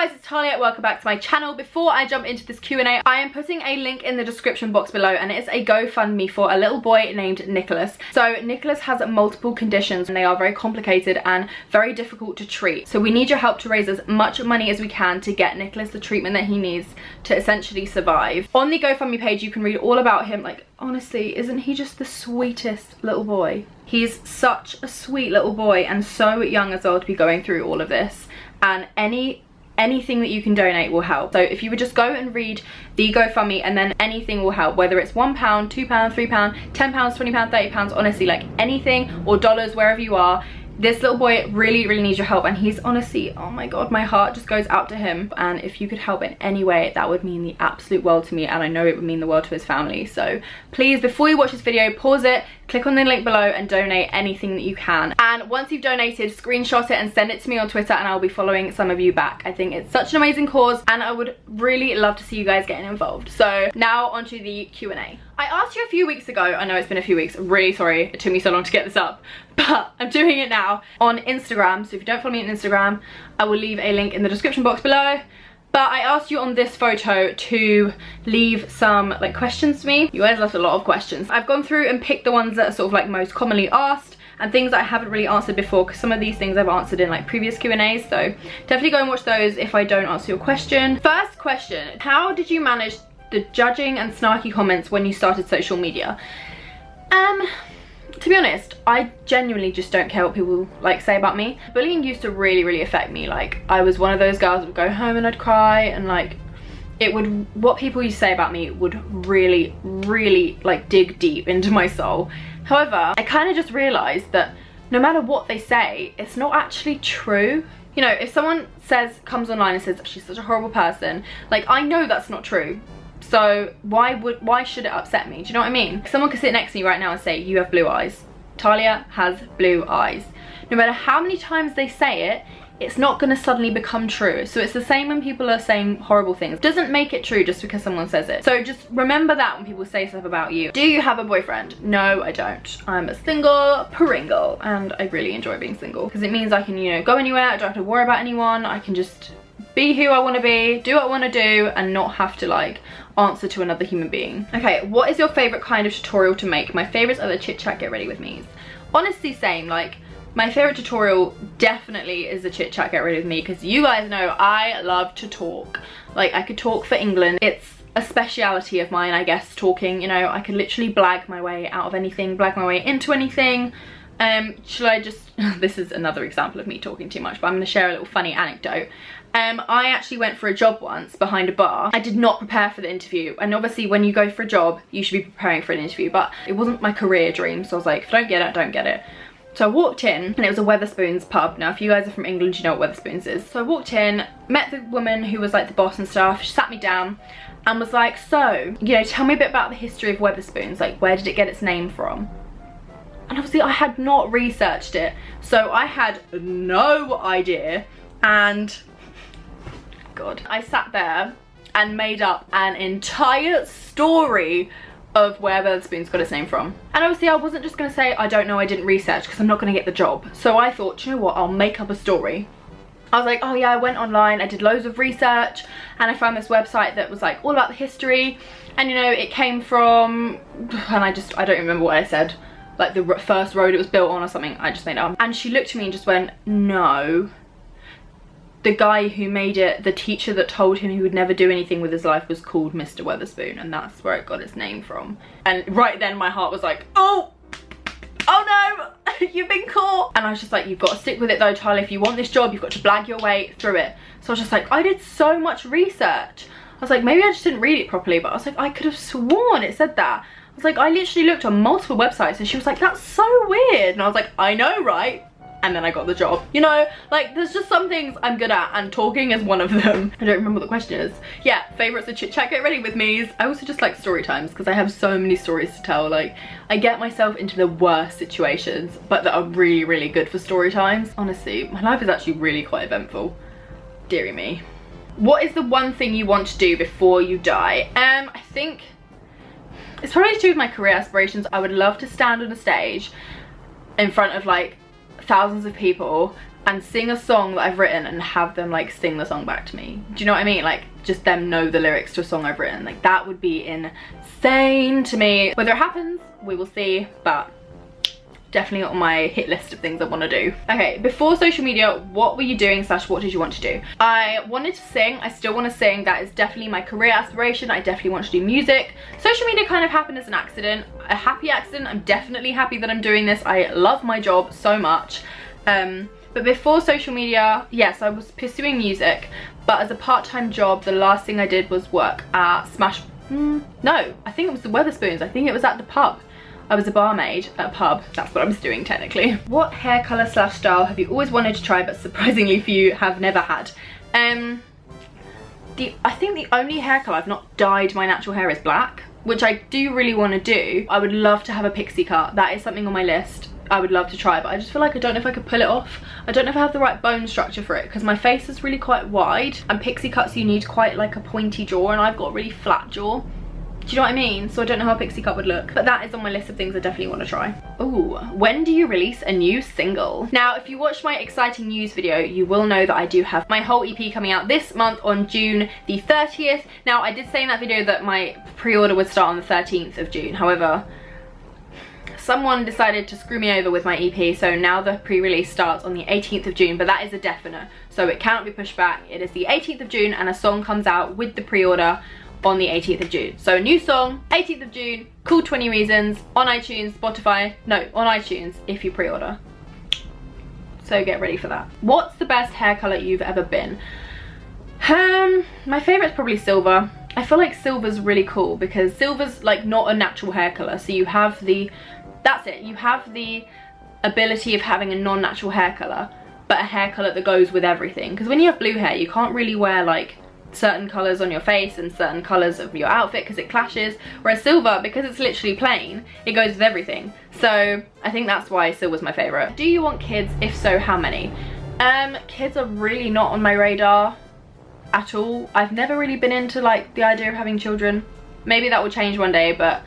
guys, it's Talia. Welcome back to my channel. Before I jump into this Q&A, I am putting a link in the description box below, and it's a GoFundMe for a little boy named Nicholas. So Nicholas has multiple conditions and they are very complicated and very difficult to treat. So we need your help to raise as much money as we can to get Nicholas the treatment that he needs to essentially survive. On the GoFundMe page you can read all about him. Like, honestly, isn't he just the sweetest little boy? He's such a sweet little boy and so young as well to be going through all of this, and anything that you can donate will help. So if you would just go and read the GoFundMe, and then anything will help, whether it's £1, £2, £3, £10, £20, £30, honestly, like anything, or dollars, wherever you are. This little boy really needs your help, and he's honestly, oh my god, my heart just goes out to him. And if you could help in any way, that would mean the absolute world to me, and I know it would mean the world to his family. So please, before you watch this video, pause it, click on the link below and donate anything that you can. And once you've donated, screenshot it and send it to me on Twitter, and I'll be following some of you back. I think it's such an amazing cause and I would really love to see you guys getting involved. So now onto the Q&A. I asked you a few weeks ago, I know it's been a few weeks, I'm really sorry it took me so long to get this up, but I'm doing it now on Instagram. So if you don't follow me on Instagram, I will leave a link in the description box below. But I asked you on this photo to leave some like questions to me. You guys left a lot of questions. I've gone through and picked the ones that are sort of like most commonly asked, and things that I haven't really answered before, because some of these things I've answered in like previous Q&As. So definitely go and watch those if I don't answer your question. First question, how did you manage the judging and snarky comments when you started social media? To be honest, I genuinely just don't care what people like say about me. Bullying used to really affect me. Like, I was one of those girls that would go home and I'd cry, and like what people used to say about me would really like dig deep into my soul. However, I kind of just realized that no matter what they say, it's not actually true. You know, if someone comes online and says she's such a horrible person, like, I know that's not true. So why should it upset me? Do you know what I mean? Someone could sit next to me right now and say, you have blue eyes. Talia has blue eyes. No matter how many times they say it, it's not going to suddenly become true. So it's the same when people are saying horrible things. It doesn't make it true just because someone says it. So just remember that when people say stuff about you. Do you have a boyfriend? No, I don't. I'm a single Pringle, and I really enjoy being single because it means I can, you know, go anywhere. I don't have to worry about anyone. I can just be who I want to be, do what I want to do, and not have to like answer to another human being. Okay, what is your favorite kind of tutorial to make? My favorites are the chit chat get ready with me's. Honestly, same. Like, my favorite tutorial definitely is the chit chat get ready with me, because you guys know I love to talk. Like, I could talk for England. It's a speciality of mine, I guess, talking. You know, I could literally blag my way out of anything, blag my way into anything. Should I just, this is another example of me talking too much, but I'm gonna share a little funny anecdote. I actually went for a job once behind a bar. I did not prepare for the interview, and obviously when you go for a job you should be preparing for an interview, but it wasn't my career dream, so I was like, if I don't get it, I don't get it. So I walked in, and it was a Wetherspoons pub. Now if you guys are from England, you know what Wetherspoons is. So I walked in, met the woman who was like the boss and stuff. She sat me down and was like, so, you know, tell me a bit about the history of Wetherspoons, like where did it get its name from? And obviously I had not researched it, so I had no idea. And God, I sat there and made up an entire story of where Wetherspoons got its name from. And obviously I wasn't just gonna say I don't know, I didn't research, because I'm not gonna get the job. So I thought, you know what, I'll make up a story. I was like, oh yeah, I went online, I did loads of research, and I found this website that was like all about the history, and you know, it came from, and I don't remember what I said, like the first road it was built on or something. I just made it up. And she looked at me and just went, no. The guy who made it, the teacher that told him he would never do anything with his life, was called Mr. Wetherspoon, and that's where it got its name from. And right then my heart was like, oh no, you've been caught. And I was just like, you've got to stick with it though, Talia. If you want this job, you've got to blag your way through it. So I was just like, I did so much research. I was like, maybe I just didn't read it properly, but I was like, I could have sworn it said that. I was like, I literally looked on multiple websites, and she was like, that's so weird. And I was like, I know, right? And then I got the job. You know, like, there's just some things I'm good at, and talking is one of them. I don't remember what the question is. Yeah, favorites are chit chat get ready with me's. I also just like story times, because I have so many stories to tell. Like, I get myself into the worst situations, but that are really good for story times. Honestly, my life is actually really quite eventful. Deary me. What is the one thing you want to do before you die? I think it's probably to do with my career aspirations. I would love to stand on a stage in front of like thousands of people and sing a song that I've written and have them like sing the song back to me. Do you know what I mean? Like just them know the lyrics to a song I've written. Like that would be insane to me. Whether it happens, we will see, but definitely on my hit list of things I want to do. Okay, before social media, what were you doing / what did you want to do? I wanted to sing. I still want to sing. That is definitely my career aspiration. I definitely want to do music. Social media kind of happened as an accident, a happy accident. I'm definitely happy that I'm doing this. I love my job so much. But before social media, yes, I was pursuing music, but as a part-time job, the last thing I did was work at no, I think it was the Wetherspoons. I think it was at the pub. I was a barmaid at a pub. That's what I was doing technically. What hair colour / style have you always wanted to try but surprisingly for you have never had? I think the only hair colour I've not dyed my natural hair is black, which I do really want to do. I would love to have a pixie cut. That is something on my list. I would love to try, but I just feel like I don't know if I could pull it off. I don't know if I have the right bone structure for it because my face is really quite wide, and pixie cuts you need quite like a pointy jaw, and I've got a really flat jaw. Do you know what I mean? So I don't know how a pixie cut would look, but that is on my list of things I definitely want to try. Ooh, when do you release a new single? Now, if you watched my exciting news video, you will know that I do have my whole EP coming out this month on June the 30th. Now, I did say in that video that my pre-order would start on the 13th of June. However, someone decided to screw me over with my EP, so now the pre-release starts on the 18th of June, but that is a definite, so it cannot be pushed back. It is the 18th of June, and a song comes out with the pre-order on the 18th of June. So a new song, 18th of June, called 20 Reasons, on iTunes, Spotify, no, on iTunes if you pre-order. So get ready for that. What's the best hair colour you've ever been? My favourite's probably silver. I feel like silver's really cool because silver's like not a natural hair colour, so you have the, that's it, you have the ability of having a non-natural hair colour, but a hair colour that goes with everything. Because when you have blue hair, you can't really wear like certain colours on your face and certain colours of your outfit because it clashes, whereas silver, because it's literally plain, it goes with everything. So I think that's why silver's my favourite. Do you want kids? If so, how many? Kids are really not on my radar at all. I've never really been into like the idea of having children. Maybe that will change one day, but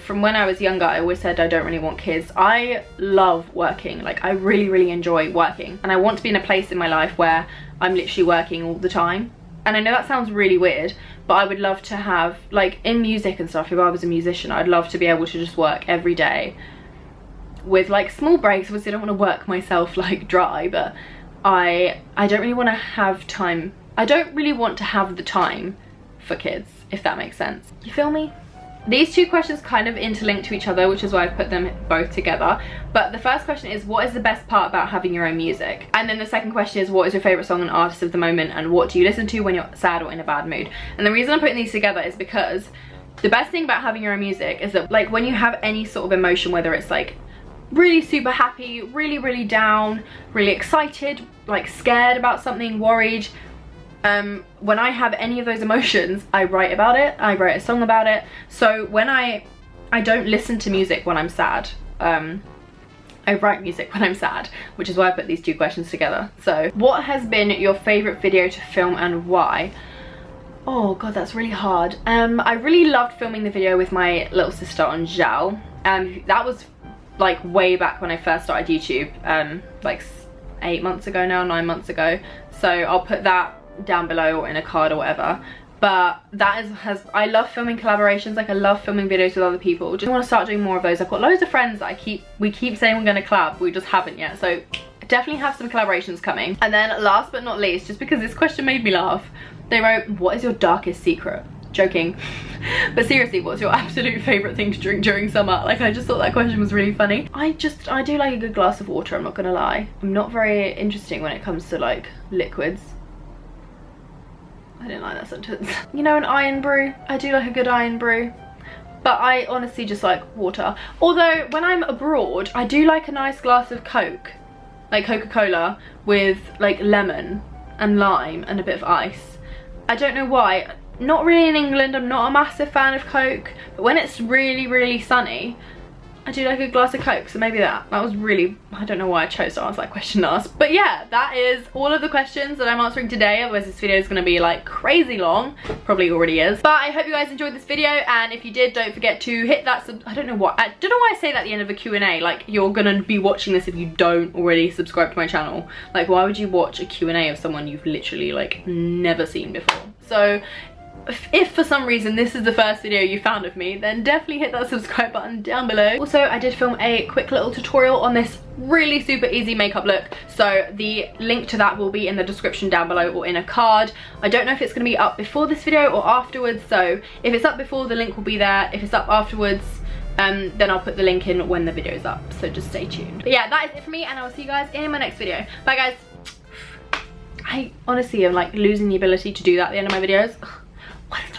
from when I was younger, I always said I don't really want kids. I love working. Like I really enjoy working, and I want to be in a place in my life where I'm literally working all the time. And I know that sounds really weird, but I would love to have, like in music and stuff, if I was a musician, I'd love to be able to just work every day with like small breaks. Obviously I don't want to work myself like dry, but I don't really want to have time. I don't really want to have the time for kids, if that makes sense. You feel me? These two questions kind of interlink to each other, which is why I've put them both together. But the first question is, what is the best part about having your own music? And then the second question is, what is your favourite song and artist of the moment, and what do you listen to when you're sad or in a bad mood? And the reason I'm putting these together is because the best thing about having your own music is that like when you have any sort of emotion, whether it's like really super happy, really down, really excited, like scared about something, worried, when I have any of those emotions, I write about it. I write a song about it. So when I don't listen to music when I'm sad. I write music when I'm sad, which is why I put these two questions together. So what has been your favourite video to film and why? Oh god, that's really hard. I really loved filming the video with my little sister on Zhao. That was like way back when I first started YouTube, like 8 months ago now, 9 months ago. So I'll put that down below or in a card or whatever. But that is, I love filming collaborations. Like I love filming videos with other people. Just want to start doing more of those. I've got loads of friends that we keep saying we're going to collab, we just haven't yet. So definitely have some collaborations coming. And then last but not least, just because this question made me laugh, they wrote, what is your darkest secret? Joking. But seriously, what's your absolute favourite thing to drink during summer? Like I just thought that question was really funny. I do like a good glass of water, I'm not gonna lie. I'm not very interesting when it comes to like liquids. I didn't like that sentence. You know, an iron brew? I do like a good iron brew. But I honestly just like water. Although when I'm abroad, I do like a nice glass of Coke. Like Coca-Cola with like lemon and lime and a bit of ice. I don't know why. Not really in England, I'm not a massive fan of Coke. But when it's really sunny, I do like a glass of Coke, so maybe that was really, I don't know why I chose to answer that question last. But yeah, that is all of the questions that I'm answering today, otherwise this video is going to be like crazy long. Probably already is. But I hope you guys enjoyed this video, and if you did, don't forget to hit that I don't know why I say that at the end of a Q&A, like you're gonna be watching this if you don't already subscribe to my channel. Like, why would you watch a Q&A of someone you've literally like never seen before? So if for some reason this is the first video you found of me, then definitely hit that subscribe button down below. Also, I did film a quick little tutorial on this really super easy makeup look, so the link to that will be in the description down below or in a card. I don't know if it's going to be up before this video or afterwards, so if it's up before, the link will be there. If it's up afterwards, then I'll put the link in when the video is up, so just stay tuned. But yeah, that is it for me, and I will see you guys in my next video. Bye guys. I honestly am like losing the ability to do that at the end of my videos. What is